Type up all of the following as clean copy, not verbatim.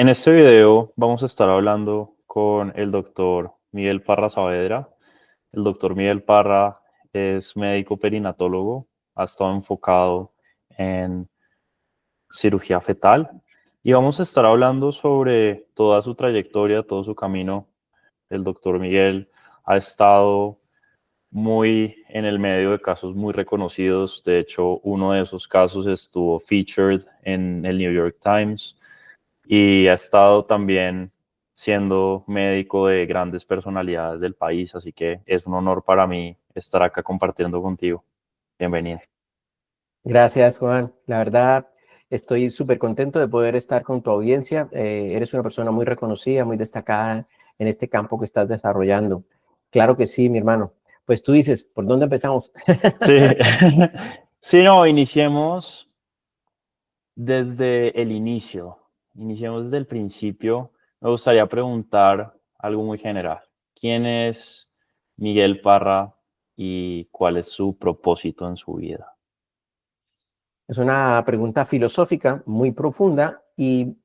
En este video vamos a estar hablando con el doctor Miguel Parra Saavedra. El doctor Miguel Parra es médico perinatólogo, ha estado enfocado en cirugía fetal y vamos a estar hablando sobre toda su trayectoria, todo su camino. El doctor Miguel ha estado muy en el medio de casos muy reconocidos. De hecho, uno de esos casos estuvo featured en el New York Times y ha estado también siendo médico de grandes personalidades del país, así que es un honor para mí estar acá compartiendo contigo. Bienvenido. Gracias, Juan. La verdad, estoy súper contento de poder estar con tu audiencia. Eres una persona muy reconocida, muy destacada en este campo que estás desarrollando. Claro que sí, mi hermano. Pues tú dices, ¿por dónde empezamos? Sí, sí, no, iniciemos desde el inicio, iniciemos desde el principio. Me gustaría preguntar algo muy general. ¿Quién es Miguel Parra y cuál es su propósito en su vida? Es una pregunta filosófica muy profunda y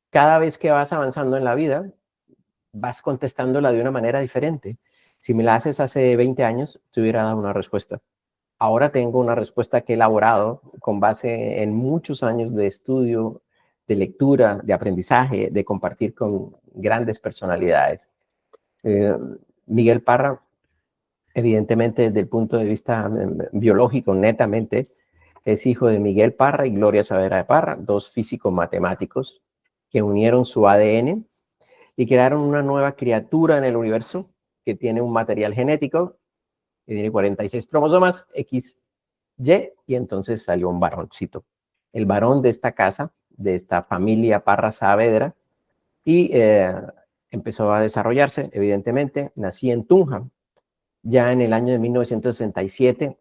cada vez que vas avanzando en la vida, vas contestándola de una manera diferente. Si me la haces hace 20 años, te hubiera dado una respuesta. Ahora tengo una respuesta que he elaborado con base en muchos años de estudio, de lectura, de aprendizaje, de compartir con grandes personalidades. Eh, Miguel Parra, evidentemente desde el punto de vista biológico, netamente, es hijo de Miguel Parra y Gloria Saavedra de Parra, dos físicos matemáticos que unieron su ADN y crearon una nueva criatura en el universo que tiene un material genético que tiene 46 cromosomas, y entonces salió un varoncito. El varón de esta casa, de esta familia Parra Saavedra, y empezó a desarrollarse, evidentemente. Nací en Tunja, ya en el año de 1967,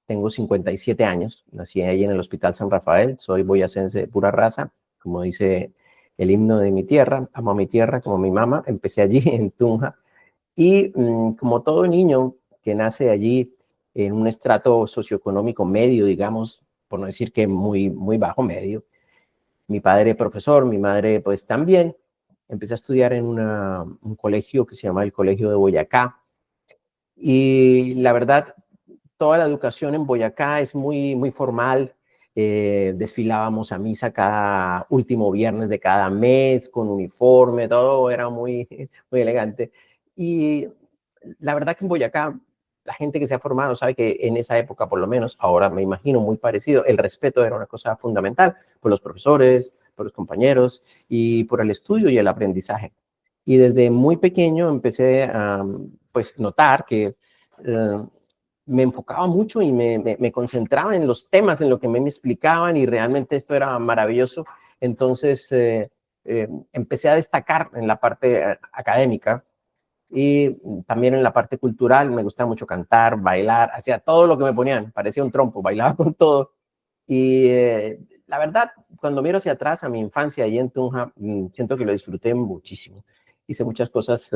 tengo 57 años, nací ahí en el Hospital San Rafael, soy boyacense de pura raza, como dice el himno de mi tierra, amo a mi tierra como mi mamá, empecé allí en Tunja, y como todo niño que nace allí en un estrato socioeconómico medio, digamos, por no decir que muy, muy bajo medio, mi padre profesor, mi madre pues también, empecé a estudiar en un colegio que se llama el Colegio de Boyacá, y la verdad, toda la educación en Boyacá es muy, muy formal. Desfilábamos a misa cada último viernes de cada mes con uniforme, todo era muy, muy elegante. Y la verdad que en Boyacá, la gente que se ha formado sabe que en esa época, por lo menos, ahora me imagino muy parecido, el respeto era una cosa fundamental por los profesores, por los compañeros y por el estudio y el aprendizaje. Y desde muy pequeño empecé a pues, notar que me enfocaba mucho y me concentraba en los temas, en lo que me explicaban, y realmente esto era maravilloso. Entonces empecé a destacar en la parte académica y también en la parte cultural. Me gustaba mucho cantar, bailar, hacía todo lo que me ponían, parecía un trompo, bailaba con todo. Y la verdad, cuando miro hacia atrás a mi infancia allí en Tunja, siento que lo disfruté muchísimo. Hice muchas cosas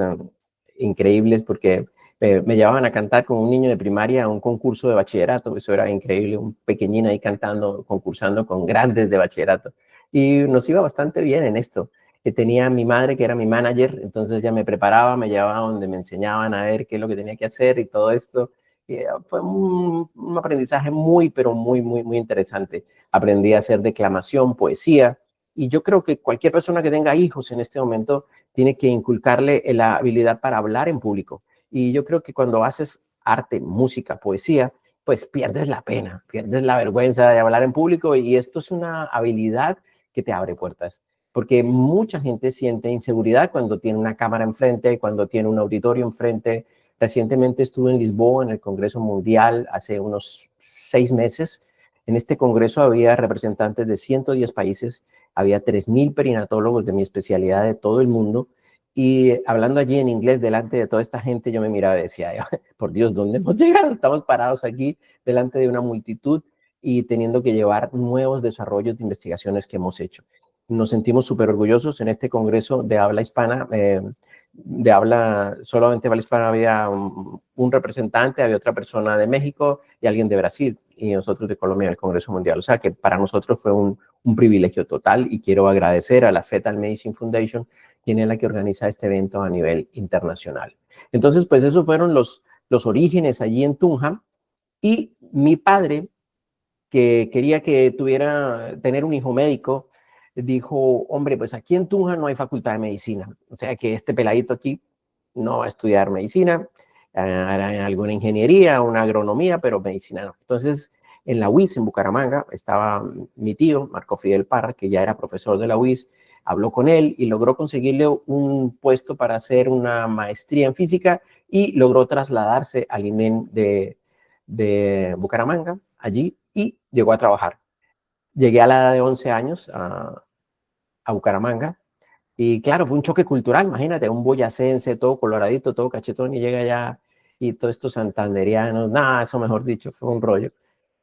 increíbles porque me llevaban a cantar con un niño de primaria a un concurso de bachillerato. Eso era increíble, un pequeñín ahí cantando, concursando con grandes de bachillerato. Y nos iba bastante bien en esto. Tenía a mi madre que era mi manager, entonces ella me preparaba, me llevaba donde me enseñaban a ver qué es lo que tenía que hacer y todo esto. Y fue un aprendizaje muy, pero muy, muy, muy interesante. Aprendí a hacer declamación, poesía, y yo creo que cualquier persona que tenga hijos en este momento tiene que inculcarle la habilidad para hablar en público. Y yo creo que cuando haces arte, música, poesía, pues pierdes la pena, pierdes la vergüenza de hablar en público, y esto es una habilidad que te abre puertas. Porque mucha gente siente inseguridad cuando tiene una cámara enfrente, cuando tiene un auditorio enfrente. Recientemente estuve en Lisboa en el Congreso Mundial hace unos 6 meses. En este congreso había representantes de 110 países, había 3.000 perinatólogos de mi especialidad de todo el mundo, y hablando allí en inglés delante de toda esta gente, yo me miraba y decía, por Dios, ¿dónde hemos llegado? Estamos parados aquí delante de una multitud y teniendo que llevar nuevos desarrollos de investigaciones que hemos hecho. Nos sentimos súper orgullosos en este congreso de habla hispana. Solamente habla hispana, había un representante, había otra persona de México y alguien de Brasil. y nosotros de Colombia en el Congreso Mundial. O sea que para nosotros fue un privilegio total y quiero agradecer a la Fetal Medicine Foundation, quien es la que organiza este evento a nivel internacional. Entonces, pues esos fueron los orígenes allí en Tunja. Y mi padre, que quería que tener un hijo médico, dijo, hombre, pues aquí en Tunja no hay facultad de medicina. O sea que este peladito aquí no va a estudiar medicina, hará alguna ingeniería, una agronomía, pero medicina no. Entonces, en la UIS, en Bucaramanga, estaba mi tío, Marco Fidel Parra, que ya era profesor de la UIS, habló con él y logró conseguirle un puesto para hacer una maestría en física y logró trasladarse al INEM de Bucaramanga, allí, y llegó a trabajar. Llegué a la edad de 11 años a Bucaramanga y claro, fue un choque cultural, imagínate, un boyacense, todo coloradito, todo cachetón, y llega allá y todos estos santanderianos, nada, eso mejor dicho, fue un rollo.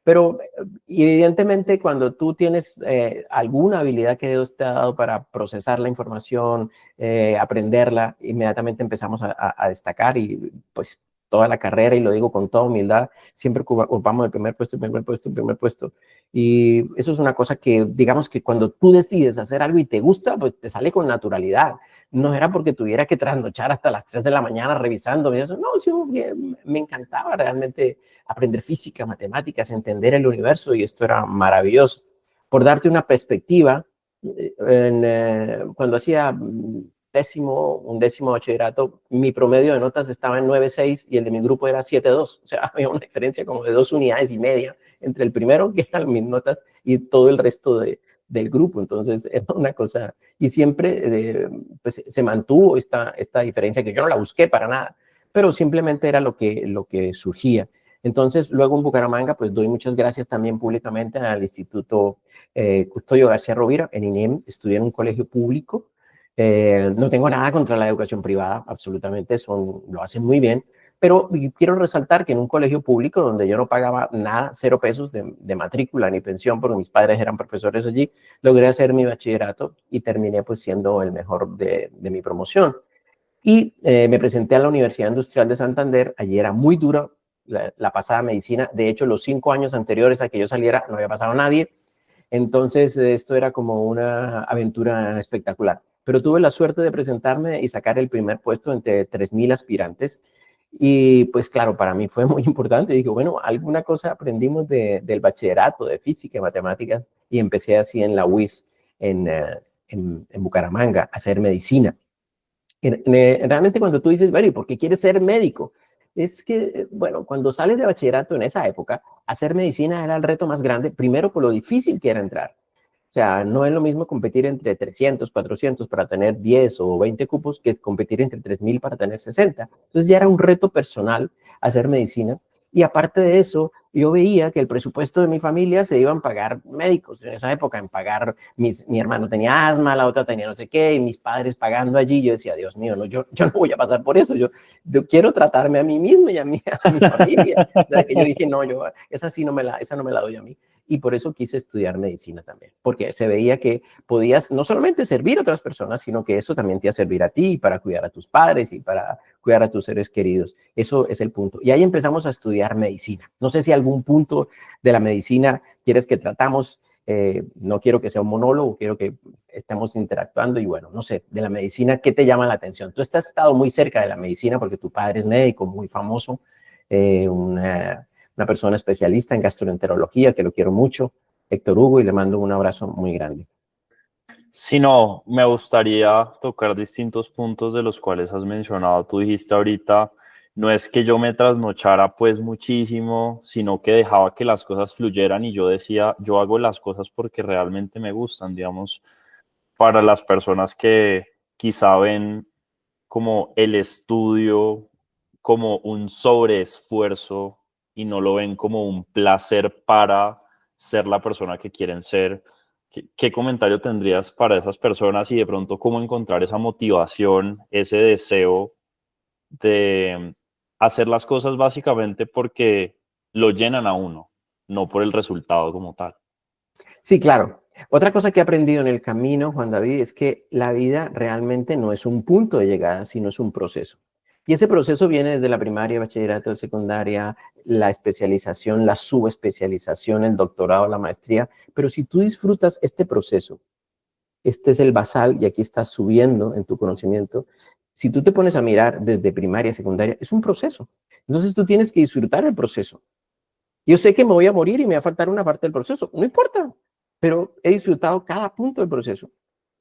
Pero evidentemente cuando tú tienes alguna habilidad que Dios te ha dado para procesar la información, aprenderla, inmediatamente empezamos a destacar y pues toda la carrera, y lo digo con toda humildad, siempre ocupamos el primer puesto, el primer puesto, el primer puesto. Y eso es una cosa que, digamos que cuando tú decides hacer algo y te gusta, pues te sale con naturalidad. No era porque tuviera que trasnochar hasta las 3 de la mañana revisando. Y eso. No, sí, me encantaba realmente aprender física, matemáticas, entender el universo, y esto era maravilloso. Por darte una perspectiva, cuando hacía un décimo bachillerato, mi promedio de notas estaba en 9.6 y el de mi grupo era 7.2. O sea, había una diferencia como de 2 unidades y media entre el primero, que eran mis notas, y todo el resto del grupo. Entonces era una cosa, y siempre pues, se mantuvo esta diferencia, que yo no la busqué para nada, pero simplemente era lo que surgía. Entonces, luego en Bucaramanga, pues doy muchas gracias también públicamente al Instituto Custodio García Rovira, en INEM. Estudié en un colegio público. No tengo nada contra la educación privada, absolutamente, lo hacen muy bien, pero quiero resaltar que en un colegio público donde yo no pagaba nada, 0 pesos de matrícula ni pensión, porque mis padres eran profesores allí, logré hacer mi bachillerato y terminé pues siendo el mejor de mi promoción. Y me presenté a la Universidad Industrial de Santander. Allí era muy dura la pasada medicina. De hecho, los 5 años anteriores a que yo saliera no había pasado nadie. Entonces, esto era como una aventura espectacular. Pero tuve la suerte de presentarme y sacar el primer puesto entre 3.000 aspirantes. Y pues claro, para mí fue muy importante. Digo, bueno, alguna cosa aprendimos del bachillerato, de física y matemáticas, y empecé así en la UIS, en Bucaramanga, a hacer medicina. Realmente cuando tú dices, bueno, ¿y por qué quieres ser médico? Es que, bueno, cuando sales de bachillerato en esa época, hacer medicina era el reto más grande, primero por lo difícil que era entrar. O sea, no es lo mismo competir entre 300, 400 para tener 10 o 20 cupos que competir entre 3.000 para tener 60. Entonces ya era un reto personal hacer medicina. Y aparte de eso, yo veía que el presupuesto de mi familia se iban a pagar médicos. En esa época, en pagar, mi hermano tenía asma, la otra tenía no sé qué, y mis padres pagando allí. Yo decía, Dios mío, no, yo no voy a pasar por eso. Yo quiero tratarme a mí mismo y a mi familia. O sea, que yo dije, no, esa no me la doy a mí. Y por eso quise estudiar medicina también, porque se veía que podías no solamente servir a otras personas, sino que eso también te iba a servir a ti para cuidar a tus padres y para cuidar a tus seres queridos. Eso es el punto. Y ahí empezamos a estudiar medicina. No sé si algún punto de la medicina quieres que tratamos. No quiero que sea un monólogo, quiero que estemos interactuando. Y bueno, no sé, de la medicina, ¿qué te llama la atención? Tú has estado muy cerca de la medicina porque tu padre es médico, muy famoso, una persona especialista en gastroenterología, que lo quiero mucho, Héctor Hugo, y le mando un abrazo muy grande. Sí, no, me gustaría tocar distintos puntos de los cuales has mencionado. Tú dijiste ahorita, no es que yo me trasnochara pues muchísimo, sino que dejaba que las cosas fluyeran y yo decía, yo hago las cosas porque realmente me gustan, digamos, para las personas que quizá ven como el estudio como un sobreesfuerzo y no lo ven como un placer para ser la persona que quieren ser. ¿Qué comentario tendrías para esas personas y de pronto cómo encontrar esa motivación, ese deseo de hacer las cosas básicamente porque lo llenan a uno, no por el resultado como tal? Sí, claro. Otra cosa que he aprendido en el camino, Juan David, es que la vida realmente no es un punto de llegada, sino es un proceso. Y ese proceso viene desde la primaria, bachillerato, secundaria, la especialización, la subespecialización, el doctorado, la maestría. Pero si tú disfrutas este proceso, este es el basal y aquí estás subiendo en tu conocimiento. Si tú te pones a mirar desde primaria, secundaria, es un proceso. Entonces tú tienes que disfrutar el proceso. Yo sé que me voy a morir y me va a faltar una parte del proceso, no importa, pero he disfrutado cada punto del proceso.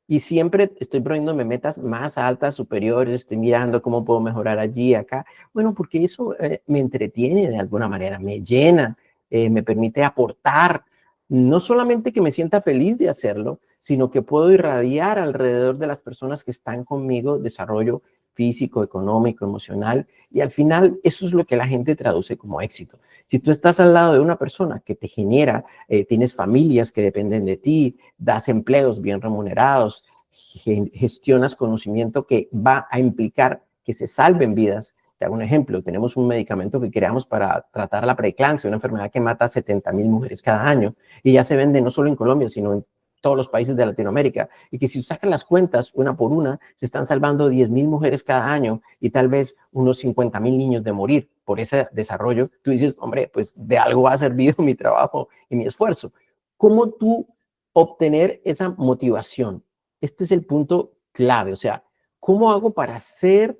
Y siempre estoy poniéndome metas más altas, superiores, estoy mirando cómo puedo mejorar allí, acá. Bueno, porque eso me entretiene de alguna manera, me llena, me permite aportar. No solamente que me sienta feliz de hacerlo, sino que puedo irradiar alrededor de las personas que están conmigo desarrollo físico, económico, emocional. Y al final eso es lo que la gente traduce como éxito. Si tú estás al lado de una persona que te genera, tienes familias que dependen de ti, das empleos bien remunerados, gestionas conocimiento que va a implicar que se salven vidas. Te hago un ejemplo, tenemos un medicamento que creamos para tratar la preeclampsia, una enfermedad que mata a 70,000 mujeres cada año y ya se vende no solo en Colombia, sino en todos los países de Latinoamérica, y que si sacan las cuentas una por una, se están salvando 10,000 mujeres cada año y tal vez unos 50,000 niños de morir por ese desarrollo. Tú dices, hombre, pues de algo ha servido mi trabajo y mi esfuerzo. ¿Cómo tú obtener esa motivación? Este es el punto clave, o sea, ¿cómo hago para hacer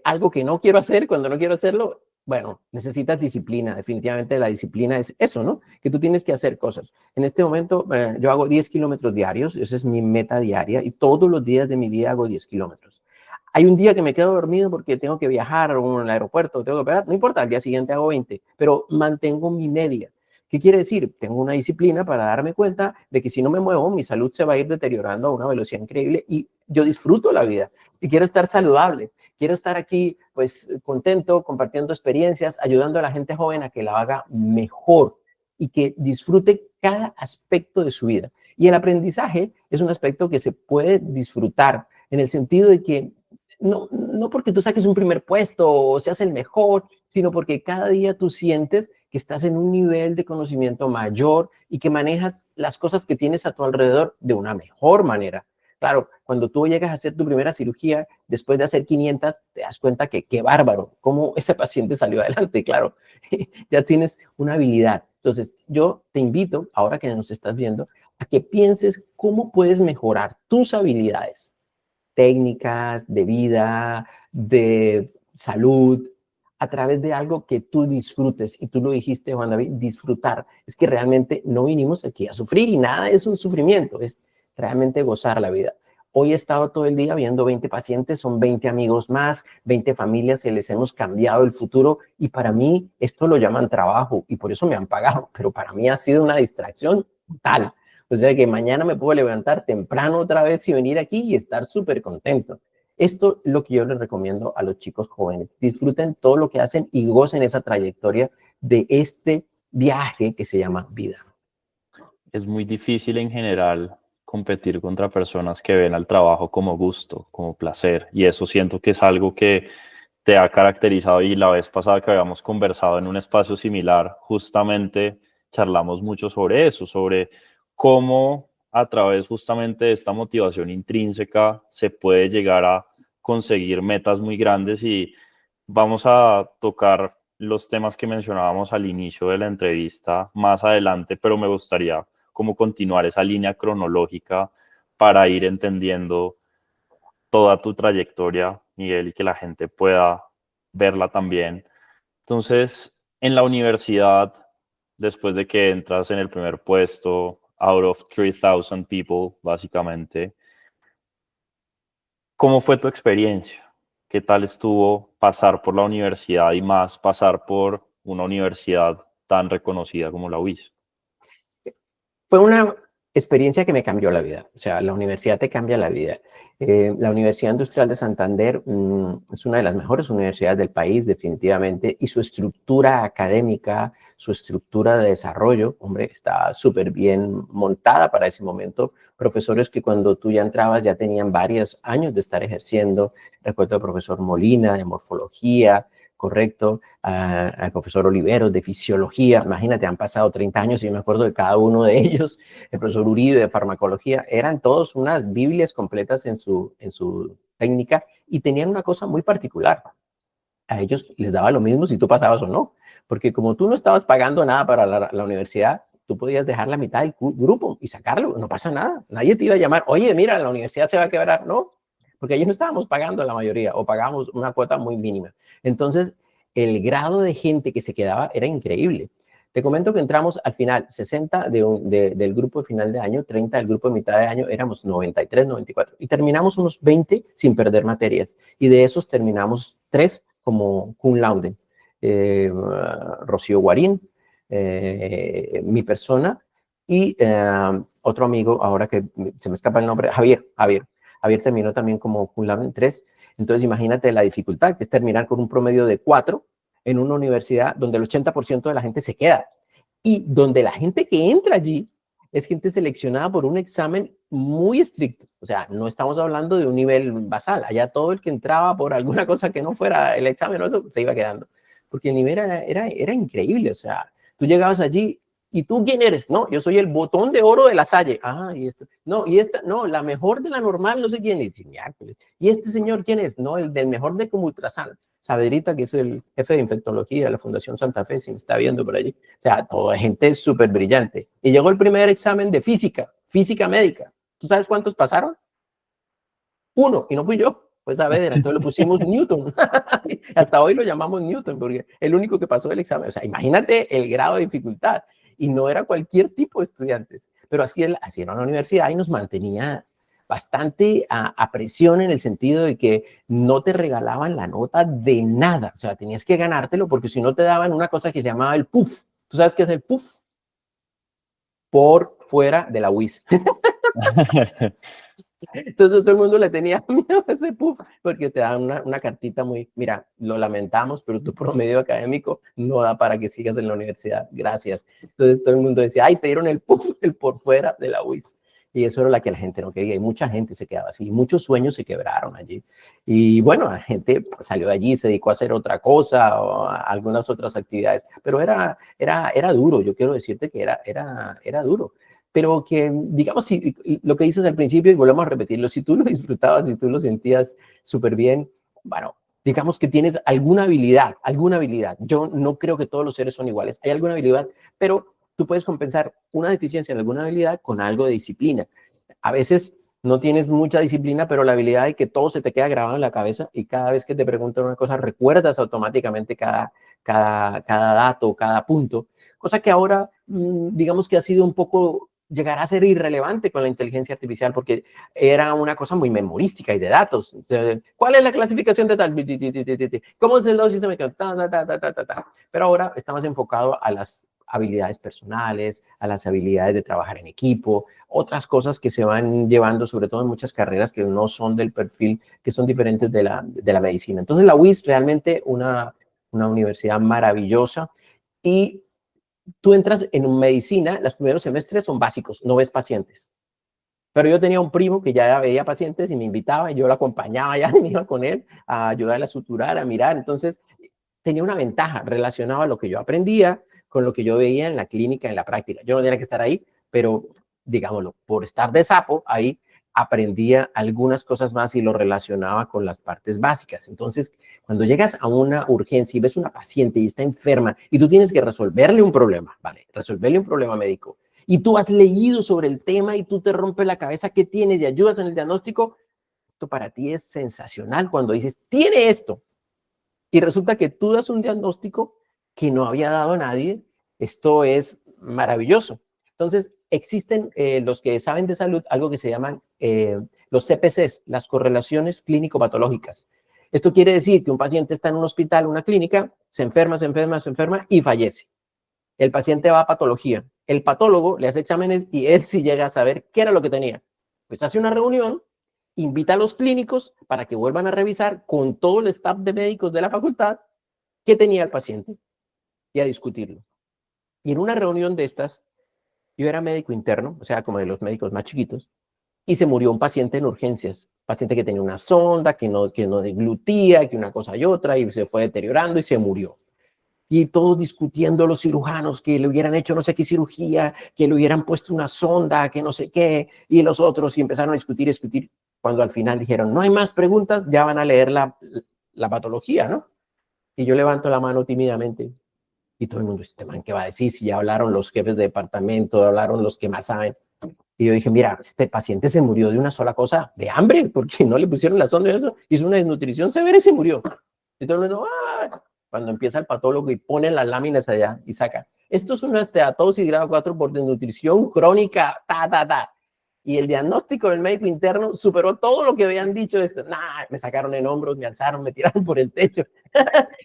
algo que no quiero hacer cuando no quiero hacerlo? Bueno, necesitas disciplina, definitivamente la disciplina es eso, ¿no? Que tú tienes que hacer cosas. En este momento yo hago 10 kilómetros diarios, esa es mi meta diaria y todos los días de mi vida hago 10 kilómetros. Hay un día que me quedo dormido porque tengo que viajar a un aeropuerto, tengo que operar, no importa, al día siguiente hago 20, pero mantengo mi media. ¿Qué quiere decir? Tengo una disciplina para darme cuenta de que si no me muevo, mi salud se va a ir deteriorando a una velocidad increíble y yo disfruto la vida y quiero estar saludable. Quiero estar aquí, pues, contento, compartiendo experiencias, ayudando a la gente joven a que la haga mejor y que disfrute cada aspecto de su vida. Y el aprendizaje es un aspecto que se puede disfrutar en el sentido de que no porque tú saques un primer puesto o seas el mejor, sino porque cada día tú sientes que estás en un nivel de conocimiento mayor y que manejas las cosas que tienes a tu alrededor de una mejor manera. Claro, cuando tú llegas a hacer tu primera cirugía, después de hacer 500, te das cuenta que qué bárbaro, cómo ese paciente salió adelante, claro, ya tienes una habilidad. Entonces, yo te invito, ahora que nos estás viendo, a que pienses cómo puedes mejorar tus habilidades técnicas, de vida, de salud, a través de algo que tú disfrutes. Y tú lo dijiste, Juan David, disfrutar. Es que realmente no vinimos aquí a sufrir y nada es un sufrimiento, es realmente gozar la vida. Hoy he estado todo el día viendo 20 pacientes, son 20 amigos más, 20 familias que les hemos cambiado el futuro y para mí esto lo llaman trabajo y por eso me han pagado, pero para mí ha sido una distracción total. O sea que mañana me puedo levantar temprano otra vez y venir aquí y estar súper contento. Esto es lo que yo les recomiendo a los chicos jóvenes. Disfruten todo lo que hacen y gocen esa trayectoria de este viaje que se llama vida. Es muy difícil en general competir contra personas que ven al trabajo como gusto, como placer, y eso siento que es algo que te ha caracterizado y la vez pasada que habíamos conversado en un espacio similar, justamente charlamos mucho sobre eso, sobre cómo a través justamente de esta motivación intrínseca se puede llegar a conseguir metas muy grandes y vamos a tocar los temas que mencionábamos al inicio de la entrevista más adelante, pero me gustaría como continuar esa línea cronológica para ir entendiendo toda tu trayectoria, Miguel, y que la gente pueda verla también. Entonces, en la universidad, después de que entras en el primer puesto, out of 3,000 people, básicamente, ¿cómo fue tu experiencia? ¿Qué tal estuvo pasar por la universidad y más pasar por una universidad tan reconocida como la UIS? Fue una experiencia que me cambió la vida. O sea, la universidad te cambia la vida. La Universidad Industrial de Santander es una de las mejores universidades del país, definitivamente, y su estructura académica, su estructura de desarrollo, hombre, está súper bien montada para ese momento. Profesores que cuando tú ya entrabas ya tenían varios años de estar ejerciendo. Recuerdo al profesor Molina de morfología, correcto, al profesor Oliveros de fisiología, imagínate, han pasado 30 años y yo me acuerdo de cada uno de ellos, el profesor Uribe de farmacología, eran todos unas Biblias completas en su técnica y tenían una cosa muy particular. a ellos les daba lo mismo si tú pasabas o no, porque como tú no estabas pagando nada para la universidad, tú podías dejar la mitad del grupo y sacarlo, no pasa nada, nadie te iba a llamar, oye, mira, la universidad se va a quebrar, no, porque ellos no estábamos pagando la mayoría o pagábamos una cuota muy mínima. Entonces, el grado de gente que se quedaba era increíble. Te comento que entramos al final, 60 del grupo de final de año, 30 del grupo de mitad de año, éramos 93, 94. Y terminamos unos 20 sin perder materias. Y de esos terminamos 3 como cum laude. Rocío Guarín, mi persona y otro amigo, ahora que se me escapa el nombre, Javier. Javier terminó también como cum laude en 3. Entonces imagínate la dificultad, que es terminar con un promedio de 4 en una universidad donde el 80% de la gente se queda y donde la gente que entra allí es gente seleccionada por un examen muy estricto. O sea, no estamos hablando de un nivel basal. Allá todo el que entraba por alguna cosa que no fuera el examen o eso, se iba quedando. Porque el nivel era increíble. O sea, tú llegabas allí y tú, ¿quién eres? No, yo soy el botón de oro de la Salle. Ah, y esto. No, y esta, no, la mejor de la normal, no sé quién es. Y este señor, ¿quién es? No, el del mejor de Comultrasan. Saavedrita, que es el jefe de infectología de la Fundación Santa Fe, si me está viendo por allí. O sea, toda gente súper brillante. Y llegó el primer examen de física médica. ¿Tú sabes cuántos pasaron? 1, y no fui yo, fue Saavedra. Entonces le pusimos Newton. Hasta hoy lo llamamos Newton, porque el único que pasó el examen. O sea, imagínate el grado de dificultad. Y no era cualquier tipo de estudiantes, pero así era la universidad y nos mantenía bastante a presión en el sentido de que no te regalaban la nota de nada, o sea, tenías que ganártelo porque si no te daban una cosa que se llamaba el PUF. ¿Tú sabes qué es el PUF? Por fuera de la UIS. Entonces todo el mundo le tenía miedo a ese PUF porque te dan una cartita muy, mira, lo lamentamos, pero tu promedio académico no da para que sigas en la universidad, gracias. Entonces todo el mundo decía, ay, te dieron el PUF, el por fuera de la UIS. Y eso era la que la gente no quería y mucha gente se quedaba así, muchos sueños se quebraron allí. Y bueno, la gente salió de allí, se dedicó a hacer otra cosa o a algunas otras actividades, pero era duro, yo quiero decirte que era duro. Pero que, digamos, si lo que dices al principio, y volvemos a repetirlo, si tú lo disfrutabas, si tú lo sentías súper bien, bueno, digamos que tienes alguna habilidad, alguna habilidad. Yo no creo que todos los seres son iguales, hay alguna habilidad, pero tú puedes compensar una deficiencia en alguna habilidad con algo de disciplina. A veces no tienes mucha disciplina, pero la habilidad de que todo se te queda grabado en la cabeza y cada vez que te preguntan una cosa, recuerdas automáticamente cada dato, cada punto, cosa que ahora, digamos que ha sido un poco llegará a ser irrelevante con la inteligencia artificial porque era una cosa muy memorística y de datos. ¿Cuál es la clasificación de tal? ¿Cómo es el sistema? Pero ahora está más enfocado a las habilidades personales, a las habilidades de trabajar en equipo, otras cosas que se van llevando, sobre todo en muchas carreras que no son del perfil, que son diferentes de la medicina. Entonces la UIS realmente una universidad maravillosa y tú entras en medicina, los primeros semestres son básicos, no ves pacientes. Pero yo tenía un primo que ya veía pacientes y me invitaba y yo lo acompañaba, ya me iba con él a ayudarle a suturar, a mirar. Entonces, tenía una ventaja relacionada a lo que yo aprendía con lo que yo veía en la clínica, en la práctica. Yo no tenía que estar ahí, pero digámoslo, por estar de sapo ahí, aprendía algunas cosas más y lo relacionaba con las partes básicas. Entonces, cuando llegas a una urgencia y ves una paciente y está enferma y tú tienes que resolverle un problema, ¿vale? Resolverle un problema médico y tú has leído sobre el tema y tú te rompes la cabeza qué tienes y ayudas en el diagnóstico, esto para ti es sensacional cuando dices, tiene esto. Y resulta que tú das un diagnóstico que no había dado nadie. Esto es maravilloso. Entonces, existen los que saben de salud algo que se llaman los CPCs, las correlaciones clínico-patológicas. Esto quiere decir que un paciente está en un hospital, una clínica, se enferma y fallece. El paciente va a patología. El patólogo le hace exámenes y él sí llega a saber qué era lo que tenía. Pues hace una reunión, invita a los clínicos para que vuelvan a revisar con todo el staff de médicos de la facultad qué tenía el paciente y a discutirlo. Y en una reunión de estas, yo era médico interno, o sea, como de los médicos más chiquitos, y se murió un paciente en urgencias, paciente que tenía una sonda, que no deglutía, que una cosa y otra, y se fue deteriorando y se murió. Y todos discutiendo los cirujanos que le hubieran hecho no sé qué cirugía, que le hubieran puesto una sonda, que no sé qué, y los otros, y empezaron a discutir, cuando al final dijeron, no hay más preguntas, ya van a leer la patología, ¿no? Y yo levanto la mano tímidamente y todo el mundo, este man, ¿qué va a decir? Si ya hablaron los jefes de departamento, hablaron los que más saben. Y yo dije, mira, este paciente se murió de una sola cosa, de hambre, porque no le pusieron la sonda de eso, hizo una desnutrición severa y se murió. Y todo el mundo, ¡ah! Cuando empieza el patólogo y pone las láminas allá y saca, esto es una esteatosis grado 4 por desnutrición crónica, ta. Y el diagnóstico del médico interno superó todo lo que habían dicho. Nah, me sacaron en hombros, me alzaron, me tiraron por el techo.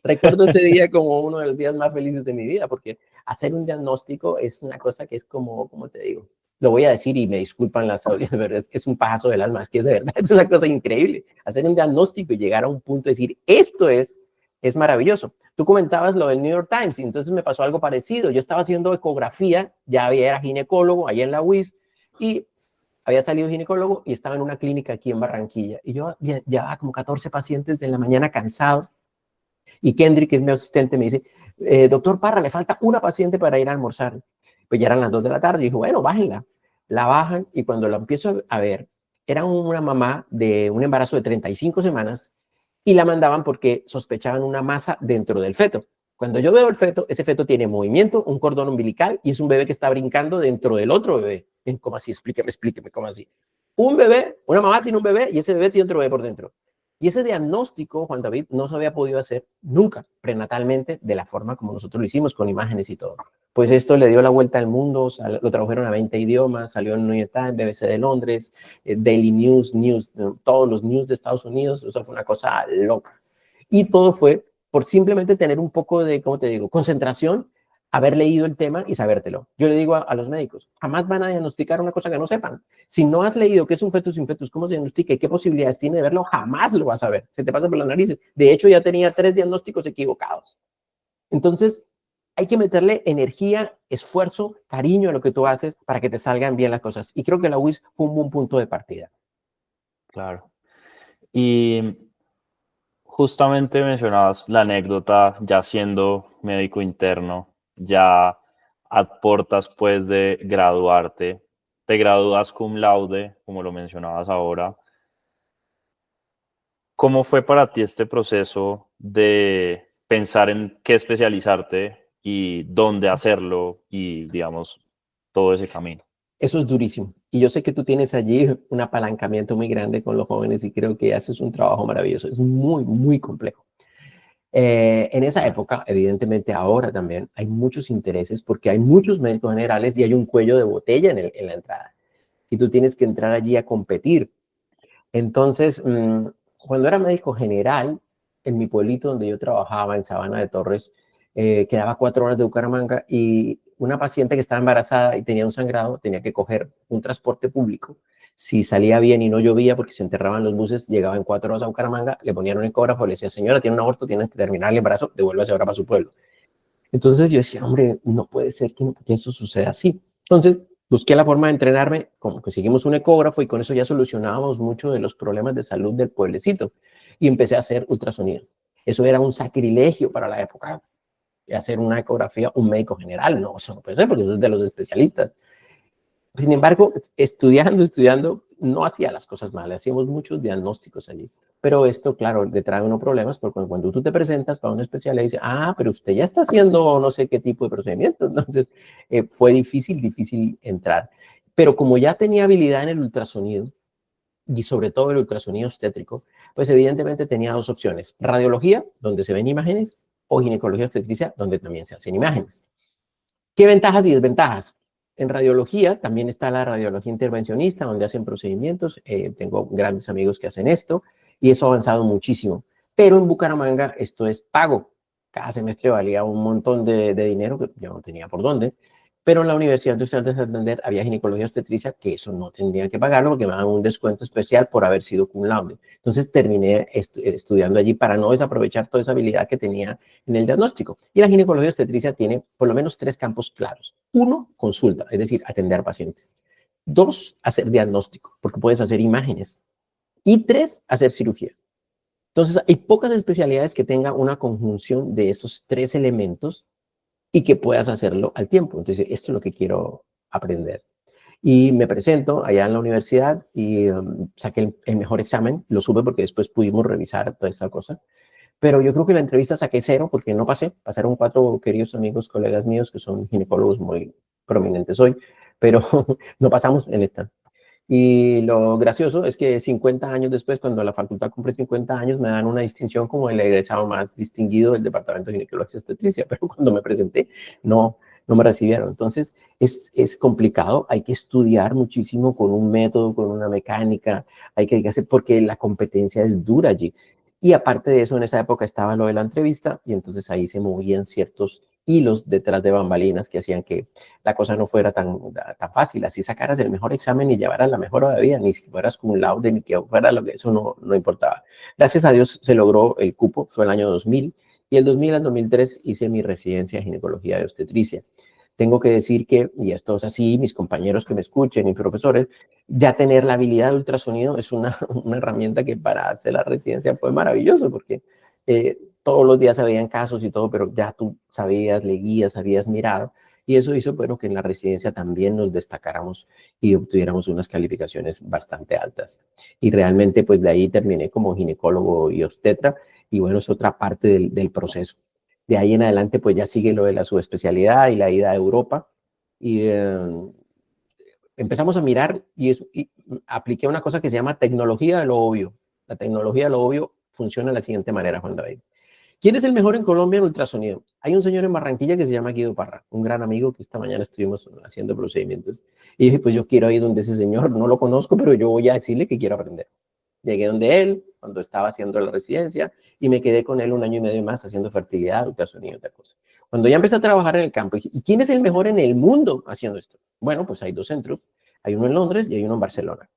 Recuerdo ese día como uno de los días más felices de mi vida, porque hacer un diagnóstico es una cosa que es como te digo, lo voy a decir y me disculpan las audiencias, pero es un pajazo del alma, es que es de verdad, es una cosa increíble. Hacer un diagnóstico y llegar a un punto de decir, esto es maravilloso. Tú comentabas lo del New York Times y entonces me pasó algo parecido. Yo estaba haciendo ecografía, era ginecólogo ahí en la UIS y había salido ginecólogo y estaba en una clínica aquí en Barranquilla. Y yo llevaba como 14 pacientes en la mañana cansados. Y Kendrick, que es mi asistente, me dice, doctor Parra, le falta una paciente para ir a almorzar. Pues ya eran las 2 de la tarde. Y dijo, bueno, bájenla. La bajan y cuando la empiezo a ver, era una mamá de un embarazo de 35 semanas y la mandaban porque sospechaban una masa dentro del feto. Cuando yo veo el feto, ese feto tiene movimiento, un cordón umbilical y es un bebé que está brincando dentro del otro bebé. ¿Cómo así? Explíqueme, ¿cómo así? Un bebé, una mamá tiene un bebé y ese bebé tiene otro bebé por dentro. Y ese diagnóstico, Juan David, no se había podido hacer nunca prenatalmente de la forma como nosotros lo hicimos, con imágenes y todo. Pues esto le dio la vuelta al mundo, lo tradujeron a 20 idiomas, salió en New York Times, BBC de Londres, Daily News, todos los news de Estados Unidos, eso fue una cosa loca. Y todo fue por simplemente tener un poco de, ¿cómo te digo?, concentración, haber leído el tema y sabértelo. Yo le digo a los médicos, jamás van a diagnosticar una cosa que no sepan. Si no has leído qué es un fetus infetus, cómo se diagnostica y qué posibilidades tiene de verlo, jamás lo vas a ver. Se te pasa por las narices. De hecho, ya tenía 3 diagnósticos equivocados. Entonces, hay que meterle energía, esfuerzo, cariño a lo que tú haces para que te salgan bien las cosas. Y creo que la UIS fue un buen punto de partida. Claro. Y justamente mencionabas la anécdota, ya siendo médico interno, ya a puertas pues de graduarte, te gradúas cum laude, como lo mencionabas ahora. ¿Cómo fue para ti este proceso de pensar en qué especializarte y dónde hacerlo y, digamos, todo ese camino? Eso es durísimo. Y yo sé que tú tienes allí un apalancamiento muy grande con los jóvenes y creo que haces un trabajo maravilloso. Es muy, muy complejo. En esa época, evidentemente ahora también, hay muchos intereses porque hay muchos médicos generales y hay un cuello de botella en la entrada. Y tú tienes que entrar allí a competir. Entonces, cuando era médico general, en mi pueblito donde yo trabajaba, en Sabana de Torres, quedaba 4 horas de Bucaramanga y una paciente que estaba embarazada y tenía un sangrado tenía que coger un transporte público. Si salía bien y no llovía porque se enterraban los buses, llegaba en 4 horas a Bucaramanga, le ponían un ecógrafo, le decían, señora, tiene un aborto, tiene que terminar el embarazo, devuélvase ahora para su pueblo. Entonces yo decía, hombre, no puede ser que eso suceda así. Entonces busqué la forma de entrenarme, como conseguimos un ecógrafo y con eso ya solucionábamos mucho de los problemas de salud del pueblecito. Y empecé a hacer ultrasonido. Eso era un sacrilegio para la época. Hacer una ecografía, un médico general, no, eso no puede ser porque eso es de los especialistas. Sin embargo, estudiando, no hacía las cosas mal, hacíamos muchos diagnósticos allí. Pero esto, claro, le trae unos problemas porque cuando tú te presentas para un especialista, dice, pero usted ya está haciendo no sé qué tipo de procedimiento. Entonces, fue difícil entrar. Pero como ya tenía habilidad en el ultrasonido, y sobre todo el ultrasonido obstétrico, pues evidentemente tenía 2 opciones. Radiología, donde se ven imágenes, o ginecología obstetricia, donde también se hacen imágenes. ¿Qué ventajas y desventajas? En radiología también está la radiología intervencionista, donde hacen procedimientos. Tengo grandes amigos que hacen esto y eso ha avanzado muchísimo. Pero en Bucaramanga esto es pago. Cada semestre valía un montón de dinero que yo no tenía por dónde. Pero en la Universidad Industrial de Santander había ginecología obstetricia que eso no tendría que pagarlo porque me daban un descuento especial por haber sido cum laude. Entonces terminé estudiando allí para no desaprovechar toda esa habilidad que tenía en el diagnóstico. Y la ginecología obstetricia tiene por lo menos 3 campos claros. 1, consulta, es decir, atender pacientes. 2, hacer diagnóstico, porque puedes hacer imágenes. Y 3, hacer cirugía. Entonces, hay pocas especialidades que tengan una conjunción de esos 3 elementos y que puedas hacerlo al tiempo. Entonces, esto es lo que quiero aprender. Y me presento allá en la universidad y saqué el mejor examen, lo supe porque después pudimos revisar toda esta cosa. Pero yo creo que la entrevista saqué 0 porque no pasé. Pasaron 4 queridos amigos, colegas míos que son ginecólogos muy prominentes hoy, pero no pasamos en esta. Y lo gracioso es que 50 años después, cuando la facultad cumple 50 años, me dan una distinción como el egresado más distinguido del Departamento de Ginecología y Obstetricia, pero cuando me presenté no me recibieron. Entonces es complicado, hay que estudiar muchísimo con un método, con una mecánica, hay que hacer porque la competencia es dura allí. Y aparte de eso, en esa época estaba lo de la entrevista y entonces ahí se movían ciertos hilos detrás de bambalinas que hacían que la cosa no fuera tan fácil. Así sacaras el mejor examen y llevaras la mejor hoja de vida, ni si fueras cum laude, ni que fuera lo que eso no importaba. Gracias a Dios se logró el cupo, fue el año 2000, y el 2000 al 2003 hice mi residencia en ginecología y obstetricia. Tengo que decir que, y esto es así, mis compañeros que me escuchen y profesores, ya tener la habilidad de ultrasonido es una herramienta que para hacer la residencia fue maravilloso, porque todos los días se veían casos y todo, pero ya tú sabías, leías, habías mirado, y eso hizo, bueno, que en la residencia también nos destacáramos y obtuviéramos unas calificaciones bastante altas. Y realmente, pues de ahí terminé como ginecólogo y obstetra, y bueno, es otra parte del proceso. De ahí en adelante, pues ya sigue lo de la subespecialidad y la ida a Europa. Y empezamos a mirar y apliqué una cosa que se llama tecnología de lo obvio. La tecnología de lo obvio funciona de la siguiente manera, Juan David. ¿Quién es el mejor en Colombia en ultrasonido? Hay un señor en Barranquilla que se llama Guido Parra, un gran amigo que esta mañana estuvimos haciendo procedimientos. Y dije, pues yo quiero ir donde ese señor, no lo conozco, pero yo voy a decirle que quiero aprender. Llegué donde él, cuando estaba haciendo la residencia, y me quedé con él 1 año y medio más haciendo fertilidad, ultrasonido y otra cosa. Cuando ya empecé a trabajar en el campo, dije, ¿y quién es el mejor en el mundo haciendo esto? Bueno, pues hay 2 centros, hay uno en Londres y hay uno en Barcelona.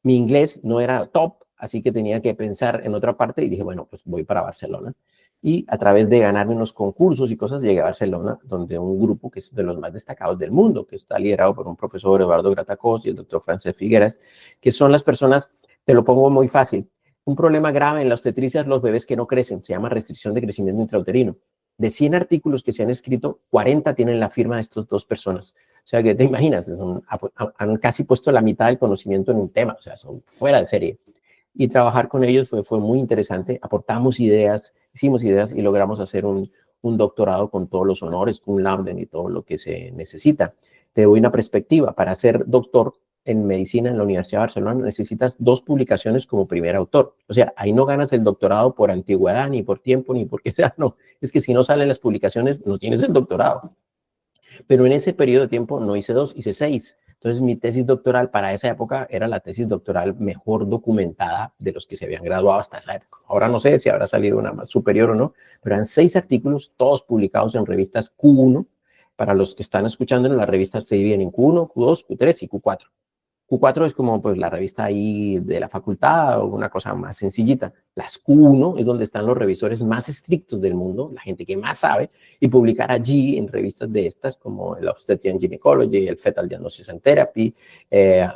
Mi inglés no era top, así que tenía que pensar en otra parte y dije, bueno, pues voy para Barcelona. Y a través de ganarme unos concursos y cosas, llegué a Barcelona, donde un grupo que es de los más destacados del mundo, que está liderado por un profesor, Eduardo Gratacós, y el doctor Francés Figueras, que son las personas, te lo pongo muy fácil, un problema grave en la obstetricia es los bebés que no crecen, se llama restricción de crecimiento intrauterino. De 100 artículos que se han escrito, 40 tienen la firma de estas 2 personas. O sea, que te imaginas, han casi puesto la mitad del conocimiento en un tema, o sea, son fuera de serie. Y trabajar con ellos fue muy interesante, aportamos ideas, hicimos ideas y logramos hacer un doctorado con todos los honores, cum laude y todo lo que se necesita. Te doy una perspectiva, para ser doctor en medicina en la Universidad de Barcelona necesitas 2 publicaciones como primer autor. O sea, ahí no ganas el doctorado por antigüedad, ni por tiempo, ni porque sea, no. Es que si no salen las publicaciones, no tienes el doctorado. Pero en ese periodo de tiempo no hice 2, hice 6. Entonces mi tesis doctoral para esa época era la tesis doctoral mejor documentada de los que se habían graduado hasta esa época. Ahora no sé si habrá salido una más superior o no, pero eran 6 artículos, todos publicados en revistas Q1. Para los que están escuchando, las revistas se dividen en Q1, Q2, Q3 y Q4. Q4 es como pues la revista ahí de la facultad o una cosa más sencillita. Las Q1 es donde están los revisores más estrictos del mundo, la gente que más sabe, y publicar allí en revistas de estas como el Obstetric Gynecology, el Fetal Diagnosis and Therapy,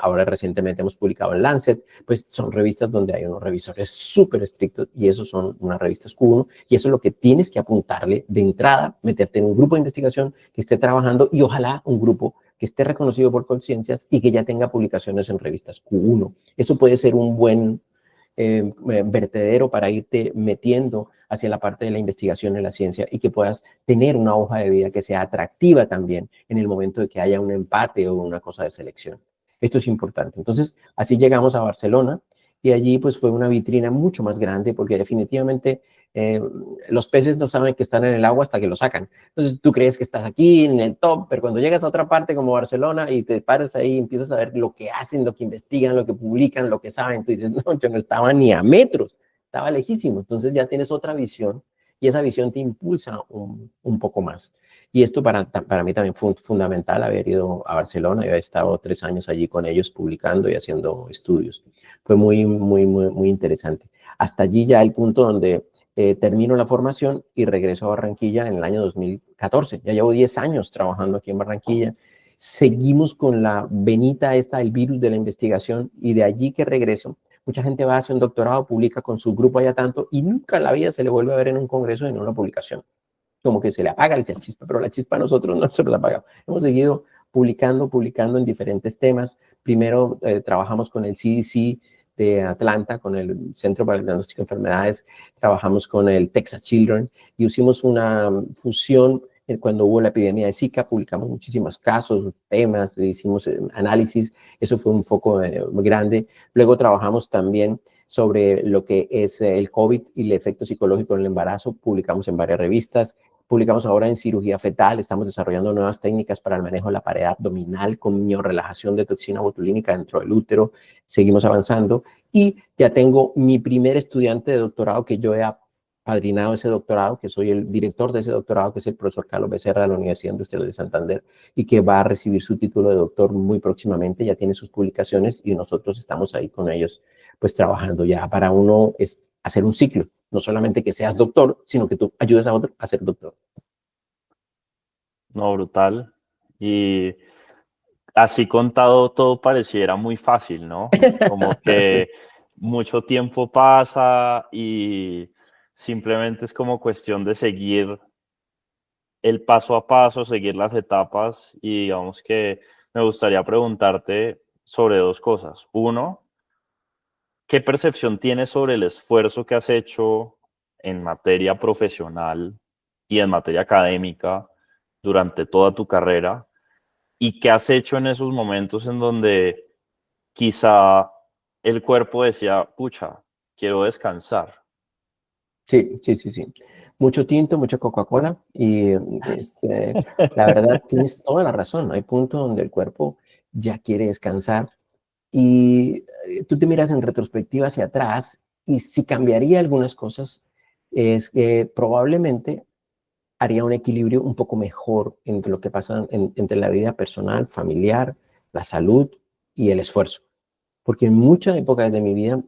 ahora recientemente hemos publicado el Lancet, pues son revistas donde hay unos revisores súper estrictos y esos son unas revistas Q1 y eso es lo que tienes que apuntarle de entrada, meterte en un grupo de investigación que esté trabajando y ojalá un grupo que esté reconocido por conciencias y que ya tenga publicaciones en revistas Q1. Eso puede ser un buen vertedero para irte metiendo hacia la parte de la investigación en la ciencia y que puedas tener una hoja de vida que sea atractiva también en el momento de que haya un empate o una cosa de selección. Esto es importante. Entonces, así llegamos a Barcelona y allí pues fue una vitrina mucho más grande porque definitivamente los peces no saben que están en el agua hasta que lo sacan. Entonces tú crees que estás aquí en el top, pero cuando llegas a otra parte como Barcelona y te paras ahí y empiezas a ver lo que hacen, lo que investigan, lo que publican, lo que saben, tú dices, no, yo no estaba ni a metros, estaba lejísimo. Entonces ya tienes otra visión y esa visión te impulsa un poco más. Y esto para mí también fue fundamental haber ido a Barcelona. Yo he estado 3 años allí con ellos publicando y haciendo estudios. Fue muy interesante. Hasta allí ya el punto donde termino la formación y regreso a Barranquilla en el año 2014. Ya llevo 10 años trabajando aquí en Barranquilla. Seguimos con la venita esta, el virus de la investigación, y de allí que regreso, mucha gente va a hacer un doctorado, publica con su grupo allá tanto, y nunca en la vida se le vuelve a ver en un congreso, en una publicación. Como que se le apaga la chispa, pero la chispa a nosotros no se nos apaga. Hemos seguido publicando en diferentes temas. Primero trabajamos con el CDC, de Atlanta, con el Centro para el Diagnóstico de Enfermedades, trabajamos con el Texas Children y hicimos una fusión. Cuando hubo la epidemia de Zika, publicamos muchísimos casos, temas, hicimos análisis, eso fue un foco muy grande. Luego trabajamos también sobre lo que es el COVID y el efecto psicológico en el embarazo, publicamos en varias revistas. Publicamos ahora en cirugía fetal, estamos desarrollando nuevas técnicas para el manejo de la pared abdominal con miorrelajación de toxina botulínica dentro del útero. Seguimos avanzando y ya tengo mi primer estudiante de doctorado que yo he apadrinado ese doctorado, que soy el director de ese doctorado, que es el profesor Carlos Becerra de la Universidad Industrial de Santander y que va a recibir su título de doctor muy próximamente, ya tiene sus publicaciones y nosotros estamos ahí con ellos pues trabajando ya para uno es hacer un ciclo, no solamente que seas doctor, sino que tú ayudes a otro a ser doctor. No, brutal. Y así contado todo pareciera muy fácil, ¿no? Como que mucho tiempo pasa y simplemente es como cuestión de seguir el paso a paso, seguir las etapas y digamos que me gustaría preguntarte sobre dos cosas. Uno, ¿qué percepción tienes sobre el esfuerzo que has hecho en materia profesional y en materia académica durante toda tu carrera? ¿Y qué has hecho en esos momentos en donde quizá el cuerpo decía, pucha, quiero descansar? Sí, sí, sí, sí. Mucho tinto, mucha Coca-Cola y la verdad tienes toda la razón. Hay puntos donde el cuerpo ya quiere descansar y tú te miras en retrospectiva hacia atrás y si cambiaría algunas cosas es que probablemente haría un equilibrio un poco mejor entre lo que pasa entre la vida personal, familiar, la salud y el esfuerzo. Porque en muchas épocas de mi vida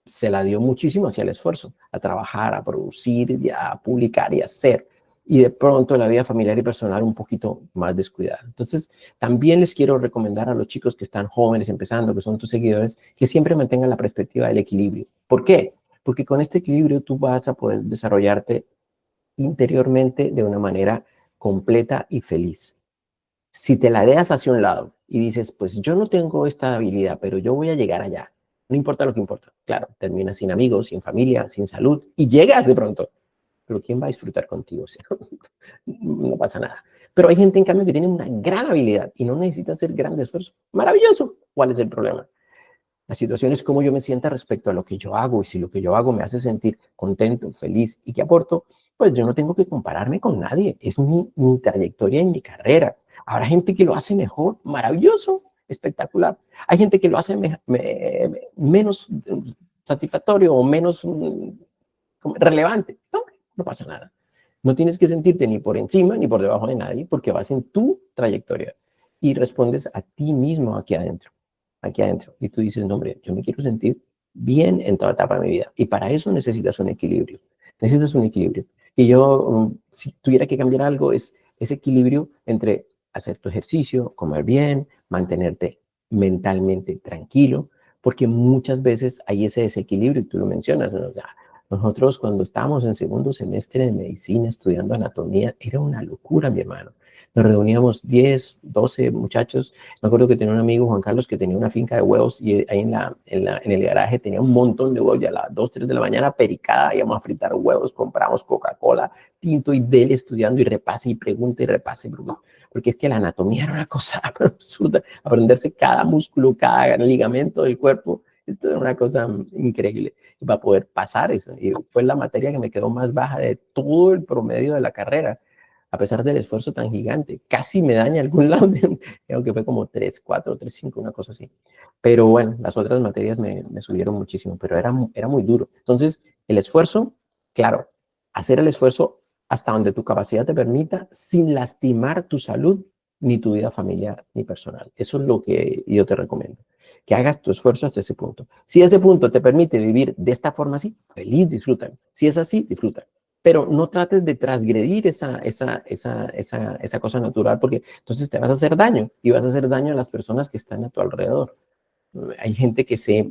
se la dio muchísimo hacia el esfuerzo, a trabajar, a producir, a publicar y a hacer. Y de pronto la vida familiar y personal un poquito más descuidada. Entonces, también les quiero recomendar a los chicos que están jóvenes, empezando, que son tus seguidores, que siempre mantengan la perspectiva del equilibrio. ¿Por qué? Porque con este equilibrio tú vas a poder desarrollarte interiormente de una manera completa y feliz. Si te la dejas hacia un lado y dices, pues yo no tengo esta habilidad, pero yo voy a llegar allá, no importa lo que importa. Claro, terminas sin amigos, sin familia, sin salud y llegas de pronto. Pero ¿quién va a disfrutar contigo? O sea, no pasa nada. Pero hay gente, en cambio, que tiene una gran habilidad y no necesita hacer grandes esfuerzos. Maravilloso. ¿Cuál es el problema? La situación es cómo yo me sienta respecto a lo que yo hago y si lo que yo hago me hace sentir contento, feliz y que aporto, pues yo no tengo que compararme con nadie. Es mi trayectoria y mi carrera. Habrá gente que lo hace mejor, maravilloso, espectacular. Hay gente que lo hace menos satisfactorio o menos relevante. No, no pasa nada. No tienes que sentirte ni por encima ni por debajo de nadie porque vas en tu trayectoria y respondes a ti mismo aquí adentro, aquí adentro. Y tú dices, no, hombre, yo me quiero sentir bien en toda etapa de mi vida. Y para eso necesitas un equilibrio. Necesitas un equilibrio. Y yo, si tuviera que cambiar algo, es ese equilibrio entre hacer tu ejercicio, comer bien, mantenerte mentalmente tranquilo, porque muchas veces hay ese desequilibrio y tú lo mencionas, ¿no? O sea, nosotros cuando estábamos en segundo semestre de medicina estudiando anatomía, era una locura, mi hermano. Nos reuníamos 10, 12 muchachos. Me acuerdo que tenía un amigo, Juan Carlos, que tenía una finca de huevos y ahí en el garaje tenía un montón de huevos. Y a las 2, 3 de la mañana, pericada, íbamos a fritar huevos, compramos Coca-Cola, tinto y dele estudiando y repase y pregunta y repase. Porque es que la anatomía era una cosa absurda. Aprenderse cada músculo, cada ligamento del cuerpo, esto era una cosa increíble para poder pasar eso. Y fue la materia que me quedó más baja de todo el promedio de la carrera, a pesar del esfuerzo tan gigante. Casi me daña algún lado, creo que fue como 3,4, 3,5, una cosa así. Pero bueno, las otras materias me subieron muchísimo, pero era muy duro. Entonces, el esfuerzo, claro, hacer el esfuerzo hasta donde tu capacidad te permita, sin lastimar tu salud, ni tu vida familiar, ni personal. Eso es lo que yo te recomiendo, que hagas tu esfuerzo hasta ese punto. Si ese punto te permite vivir de esta forma así, feliz, disfrútalo. Si es así, disfrútalo. Pero no trates de transgredir esa cosa natural, porque entonces te vas a hacer daño y vas a hacer daño a las personas que están a tu alrededor. Hay gente que se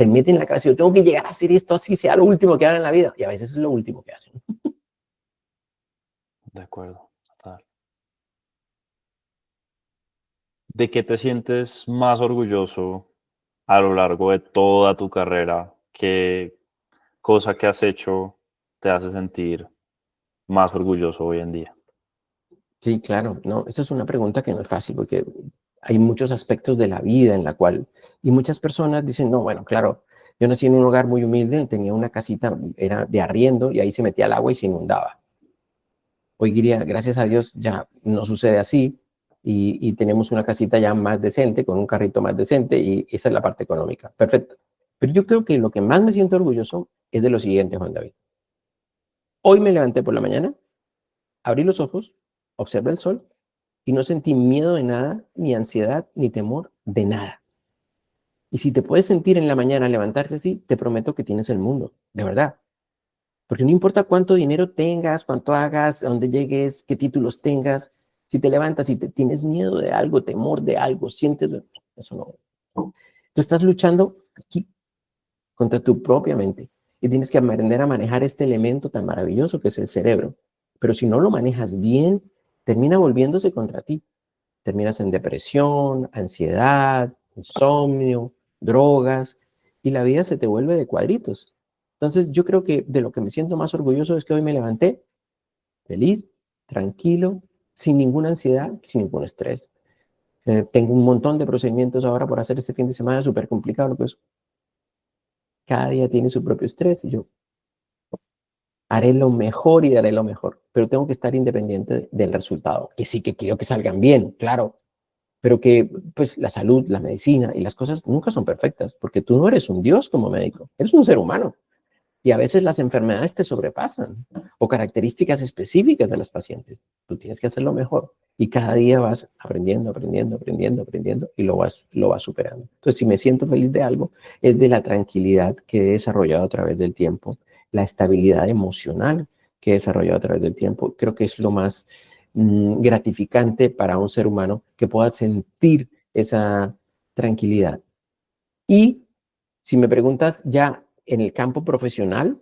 mete en la cabeza, yo tengo que llegar a hacer esto así, sea lo último que haga en la vida, y a veces es lo último que hacen. De acuerdo, total. ¿De qué te sientes más orgulloso a lo largo de toda tu carrera, ¿qué cosa que has hecho te hace sentir más orgulloso hoy en día? Sí, claro, no, esa es una pregunta que no es fácil porque hay muchos aspectos de la vida en la cual, y muchas personas dicen, no, bueno, claro, yo nací en un hogar muy humilde, tenía una casita, era de arriendo y ahí se metía el agua y se inundaba. Hoy diría, gracias a Dios, ya no sucede así y tenemos una casita ya más decente, con un carrito más decente y esa es la parte económica. Perfecto. Pero yo creo que lo que más me siento orgulloso es de lo siguiente, Juan David. Hoy me levanté por la mañana, abrí los ojos, observé el sol y no sentí miedo de nada, ni ansiedad, ni temor de nada. Y si te puedes sentir en la mañana levantarse así, te prometo que tienes el mundo, de verdad. Porque no importa cuánto dinero tengas, cuánto hagas, a dónde llegues, qué títulos tengas, si te levantas y te tienes miedo de algo, temor de algo, sientes, eso no. Tú estás luchando aquí contra tu propia mente y tienes que aprender a manejar este elemento tan maravilloso que es el cerebro. Pero si no lo manejas bien, termina volviéndose contra ti. Terminas en depresión, ansiedad, insomnio, drogas, y la vida se te vuelve de cuadritos. Entonces, yo creo que de lo que me siento más orgulloso es que hoy me levanté feliz, tranquilo, sin ninguna ansiedad, sin ningún estrés. Tengo un montón de procedimientos ahora por hacer este fin de semana, súper complicado, pues cada día tiene su propio estrés y yo haré lo mejor y daré lo mejor, pero tengo que estar independiente del resultado, que sí que quiero que salgan bien, claro, pero que pues la salud, la medicina y las cosas nunca son perfectas, porque tú no eres un dios como médico, eres un ser humano y a veces las enfermedades te sobrepasan o características específicas de los pacientes. Tú tienes que hacerlo mejor y cada día vas aprendiendo, aprendiendo, aprendiendo, aprendiendo y lo vas superando. Entonces, si me siento feliz de algo, es de la tranquilidad que he desarrollado a través del tiempo, la estabilidad emocional que he desarrollado a través del tiempo. Creo que es lo más gratificante para un ser humano que pueda sentir esa tranquilidad. Y si me preguntas ya en el campo profesional,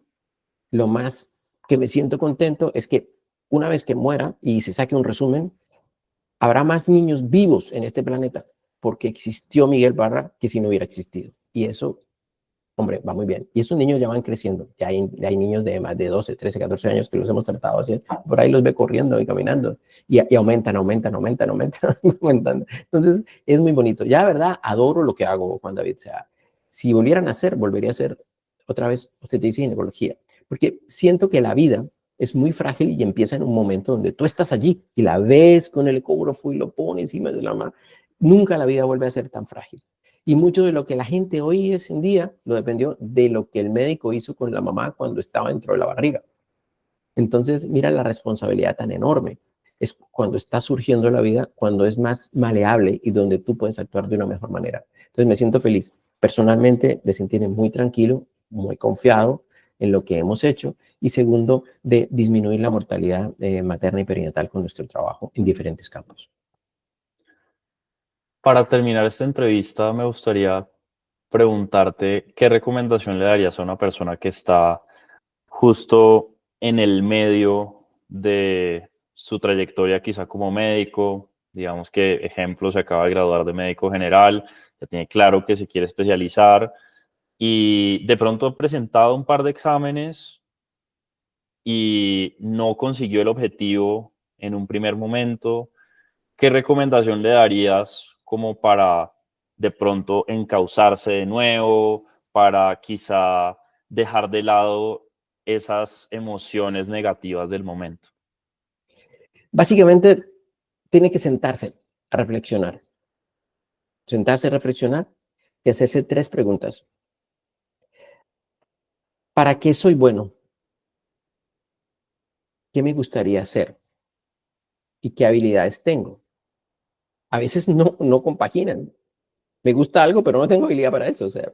lo más que me siento contento es que una vez que muera y se saque un resumen, habrá más niños vivos en este planeta porque existió Miguel Barra que si no hubiera existido. Y eso, hombre, va muy bien. Y esos niños ya van creciendo. Ya hay niños de más de 12, 13, 14 años que los hemos tratado así. Por ahí los ve corriendo y caminando. Y aumentan, aumentan, aumentan, aumentan, aumentan. Entonces, es muy bonito. Ya, de verdad, adoro lo que hago, Juan David. O sea, si volvieran a hacer, volvería a hacer otra vez obstetricia y ginecología. Porque siento que la vida es muy frágil y empieza en un momento donde tú estás allí y la ves con el ecógrafo y lo pones encima de la mano. Nunca la vida vuelve a ser tan frágil. Y mucho de lo que la gente hoy es en día lo dependió de lo que el médico hizo con la mamá cuando estaba dentro de la barriga. Entonces, mira la responsabilidad tan enorme. Es cuando está surgiendo la vida, cuando es más maleable y donde tú puedes actuar de una mejor manera. Entonces, me siento feliz personalmente de sentirme muy tranquilo, muy confiado en lo que hemos hecho y segundo, de disminuir la mortalidad materna y perinatal con nuestro trabajo en diferentes campos. Para terminar esta entrevista, me gustaría preguntarte qué recomendación le darías a una persona que está justo en el medio de su trayectoria, quizá como médico. Digamos que, ejemplo, se acaba de graduar de médico general, ya tiene claro que se quiere especializar y de pronto ha presentado un par de exámenes y no consiguió el objetivo en un primer momento. ¿Qué recomendación le darías como para de pronto encauzarse de nuevo, para quizá dejar de lado esas emociones negativas del momento? Básicamente, tiene que sentarse a reflexionar y hacerse 3 preguntas. ¿Para qué soy bueno? ¿Qué me gustaría hacer? ¿Y qué habilidades tengo? A veces no compaginan. Me gusta algo, pero no tengo habilidad para eso. O sea,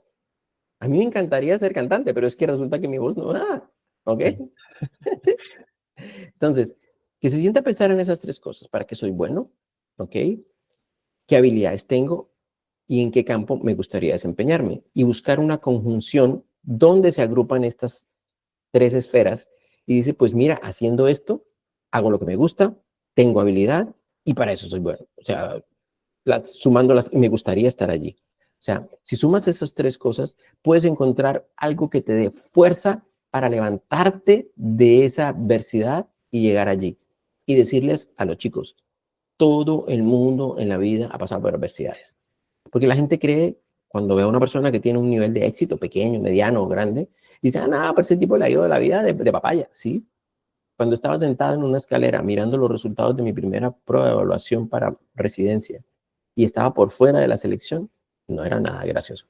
a mí me encantaría ser cantante, pero es que resulta que mi voz no da. ¿Ok? Entonces, que se sienta a pensar en esas 3 cosas. ¿Para qué soy bueno? ¿Ok? ¿Qué habilidades tengo? ¿Y en qué campo me gustaría desempeñarme? Y buscar una conjunción donde se agrupan estas 3 esferas y dice, pues mira, haciendo esto, hago lo que me gusta, tengo habilidad y para eso soy bueno. O sea, sumándolas, me gustaría estar allí. sea, si sumas esas tres cosas, puedes encontrar algo que te dé fuerza para levantarte de esa adversidad y llegar allí. Y decirles a los chicos, todo el mundo en la vida ha pasado por adversidades. Porque la gente cree, cuando ve a una persona que tiene un nivel de éxito pequeño, mediano o grande, dice, ah, nada, pero ese tipo le ha ido de la vida de papaya. Sí, cuando estaba sentado en una escalera mirando los resultados de mi primera prueba de evaluación para residencia y estaba por fuera de la selección, no era nada gracioso.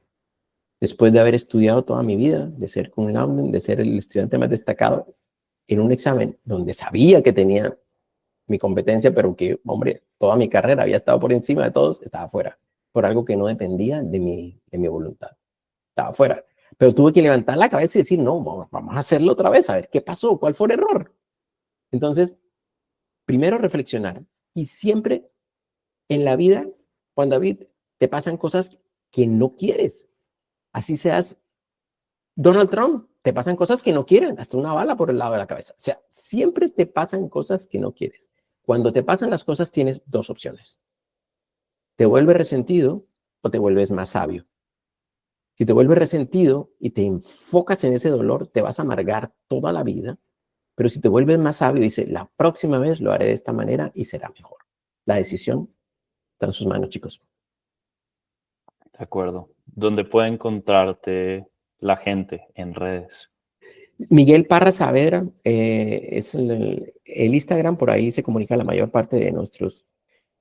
Después de haber estudiado toda mi vida, de ser cum laude, de ser el estudiante más destacado, en un examen donde sabía que tenía mi competencia, pero que, hombre, toda mi carrera había estado por encima de todos, estaba fuera, por algo que no dependía de mi voluntad. Estaba fuera. Pero tuve que levantar la cabeza y decir, no, vamos a hacerlo otra vez, a ver qué pasó, cuál fue el error. Entonces, primero reflexionar. Y siempre en la vida, Juan David, te pasan cosas que no quieres. Así seas Donald Trump, te pasan cosas que no quieren, hasta una bala por el lado de la cabeza. O sea, siempre te pasan cosas que no quieres. Cuando te pasan las cosas tienes dos opciones. Te vuelves resentido o te vuelves más sabio. Si te vuelves resentido y te enfocas en ese dolor, te vas a amargar toda la vida. Pero si te vuelves más sabio, dice, la próxima vez lo haré de esta manera y será mejor. La decisión está en sus manos, chicos. De acuerdo. ¿Dónde puede encontrarte la gente en redes? Miguel Parra Saavedra es el Instagram, por ahí se comunica la mayor parte de nuestros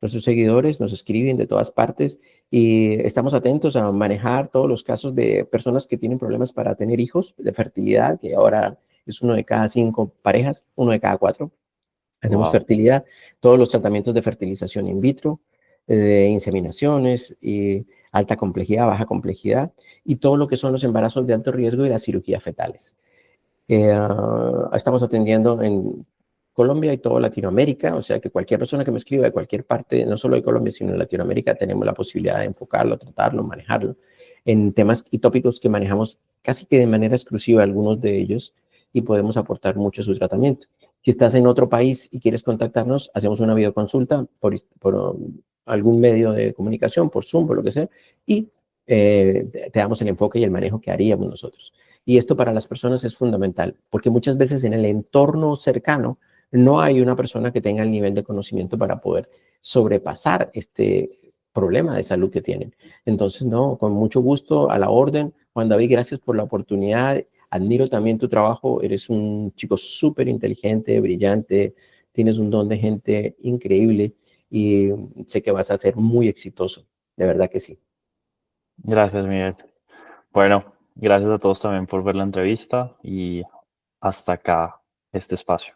seguidores, nos escriben de todas partes y estamos atentos a manejar todos los casos de personas que tienen problemas para tener hijos, de fertilidad, que ahora es 1 de cada 5 parejas, 1 de cada 4. Hacemos Wow. fertilidad, todos los tratamientos de fertilización in vitro, de inseminaciones, y alta complejidad, baja complejidad, y todo lo que son los embarazos de alto riesgo y las cirugías fetales. Estamos atendiendo en Colombia y toda Latinoamérica, o sea que cualquier persona que me escriba de cualquier parte, no solo de Colombia, sino de Latinoamérica, tenemos la posibilidad de enfocarlo, tratarlo, manejarlo en temas y tópicos que manejamos casi que de manera exclusiva algunos de ellos y podemos aportar mucho a su tratamiento. Si estás en otro país y quieres contactarnos, hacemos una videoconsulta por algún medio de comunicación, por Zoom, por lo que sea, y te damos el enfoque y el manejo que haríamos nosotros. Y esto para las personas es fundamental, porque muchas veces en el entorno cercano no hay una persona que tenga el nivel de conocimiento para poder sobrepasar este problema de salud que tienen. Entonces, no, con mucho gusto, a la orden. Juan David, gracias por la oportunidad. Admiro también tu trabajo. Eres un chico súper inteligente, brillante. Tienes un don de gente increíble y sé que vas a ser muy exitoso. De verdad que sí. Gracias, Miguel. Bueno, gracias a todos también por ver la entrevista y hasta acá este espacio.